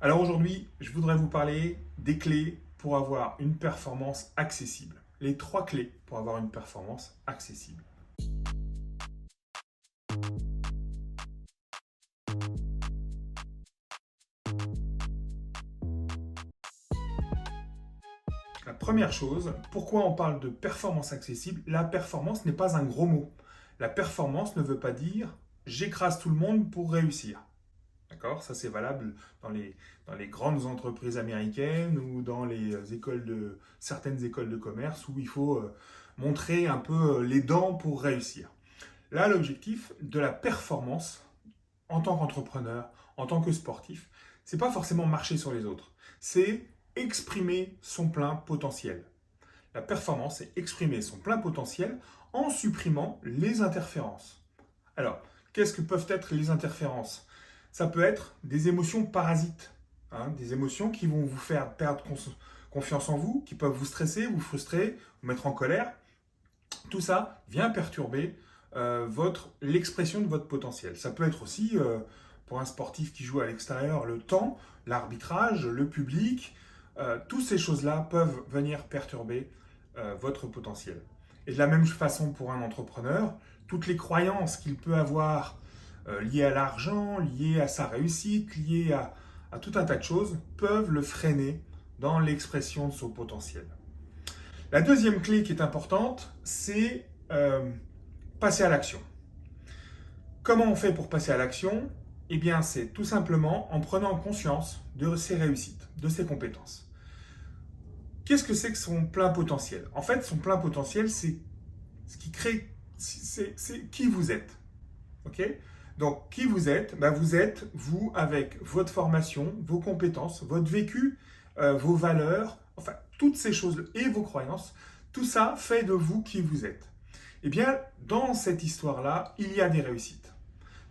Alors aujourd'hui, je voudrais vous parler des clés pour avoir une performance accessible. Les 3 clés pour avoir une performance accessible. La première chose, pourquoi on parle de performance accessible? La performance n'est pas un gros mot. La performance ne veut pas dire j'écrase tout le monde pour réussir. D'accord? Ça, c'est valable dans les grandes entreprises américaines ou dans certaines écoles de commerce où il faut montrer un peu les dents pour réussir. Là, l'objectif de la performance en tant qu'entrepreneur, en tant que sportif, c'est pas forcément marcher sur les autres. C'est exprimer son plein potentiel. La performance, c'est exprimer son plein potentiel en supprimant les interférences. Alors, qu'est-ce que peuvent être les interférences? Ça peut être des émotions parasites, des émotions qui vont vous faire perdre confiance en vous, qui peuvent vous stresser, vous frustrer, vous mettre en colère. Tout ça vient perturber l'expression de votre potentiel. Ça peut être aussi, pour un sportif qui joue à l'extérieur, le temps, l'arbitrage, le public. Toutes ces choses-là peuvent venir perturber votre potentiel. Et de la même façon pour un entrepreneur, toutes les croyances qu'il peut avoir liées à l'argent, liées à sa réussite, liées à tout un tas de choses, peuvent le freiner dans l'expression de son potentiel. La deuxième clé qui est importante, c'est passer à l'action. Comment on fait pour passer à l'action? Eh bien, c'est tout simplement en prenant conscience de ses réussites, de ses compétences. Qu'est-ce que c'est que son plein potentiel? En fait, son plein potentiel, c'est ce qui crée, c'est qui vous êtes. Ok? Donc, qui vous êtes? Ben, vous êtes, vous, avec votre formation, vos compétences, votre vécu, vos valeurs, enfin, toutes ces choses et vos croyances, tout ça fait de vous qui vous êtes. Eh bien, dans cette histoire-là, il y a des réussites.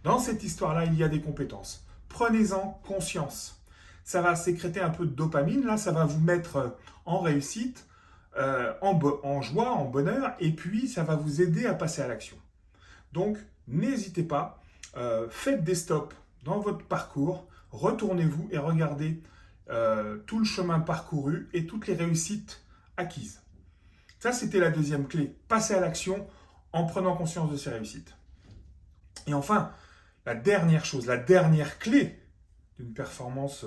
Dans cette histoire-là, il y a des compétences. Prenez-en conscience. Ça va sécréter un peu de dopamine, là, ça va vous mettre en réussite, en joie, en bonheur, et puis ça va vous aider à passer à l'action. Donc, n'hésitez pas, faites des stops dans votre parcours, retournez-vous et regardez tout le chemin parcouru et toutes les réussites acquises. Ça, c'était la deuxième clé, passer à l'action en prenant conscience de ses réussites. Et enfin, la dernière chose, la dernière clé d'une performance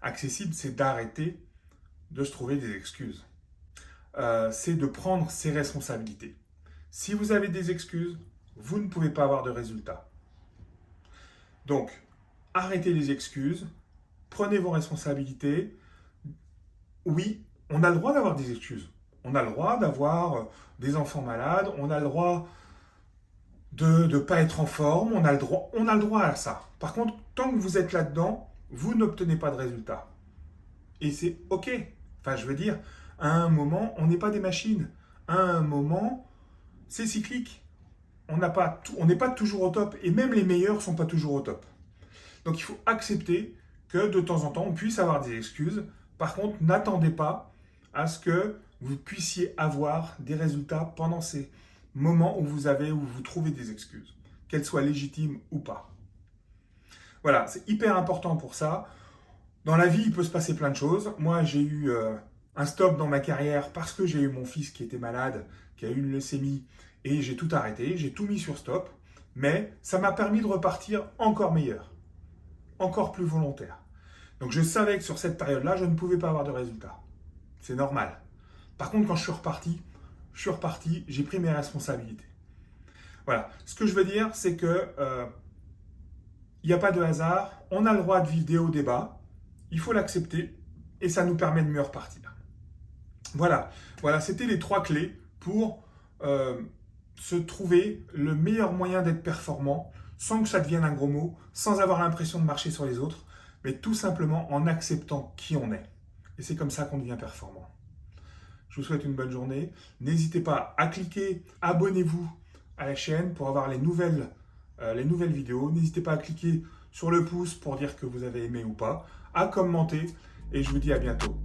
accessible, c'est d'arrêter de se trouver des excuses. C'est de prendre ses responsabilités. Si vous avez des excuses, vous ne pouvez pas avoir de résultats. Donc, arrêtez les excuses, prenez vos responsabilités. Oui, on a le droit d'avoir des excuses. On a le droit d'avoir des enfants malades, on a le droit de ne pas être en forme, on a le droit à ça. Par contre, tant que vous êtes là-dedans, vous n'obtenez pas de résultats. Et c'est OK. Enfin, je veux dire, à un moment, on n'est pas des machines. À un moment, c'est cyclique. On n'est pas toujours au top. Et même les meilleurs ne sont pas toujours au top. Donc, il faut accepter que de temps en temps, on puisse avoir des excuses. Par contre, n'attendez pas à ce que vous puissiez avoir des résultats pendant ces moments où vous trouvez des excuses, qu'elles soient légitimes ou pas. Voilà, c'est hyper important pour ça. Dans la vie, il peut se passer plein de choses. Moi, j'ai eu un stop dans ma carrière parce que j'ai eu mon fils qui était malade, qui a eu une leucémie, et j'ai tout arrêté, j'ai tout mis sur stop. Mais ça m'a permis de repartir encore meilleur, encore plus volontaire. Donc je savais que sur cette période-là, je ne pouvais pas avoir de résultats. C'est normal. Par contre, quand je suis reparti, j'ai pris mes responsabilités. Voilà. Ce que je veux dire, c'est que il n'y a pas de hasard. On a le droit de vivre des hauts, des bas. Il faut l'accepter et ça nous permet de mieux repartir. Voilà. Voilà, c'était les 3 clés pour se trouver le meilleur moyen d'être performant sans que ça devienne un gros mot, sans avoir l'impression de marcher sur les autres, mais tout simplement en acceptant qui on est. Et c'est comme ça qu'on devient performant. Je vous souhaite une bonne journée. N'hésitez pas à cliquer, abonnez-vous à la chaîne pour avoir les nouvelles vidéos. N'hésitez pas à cliquer sur le pouce pour dire que vous avez aimé ou pas, à commenter et je vous dis à bientôt.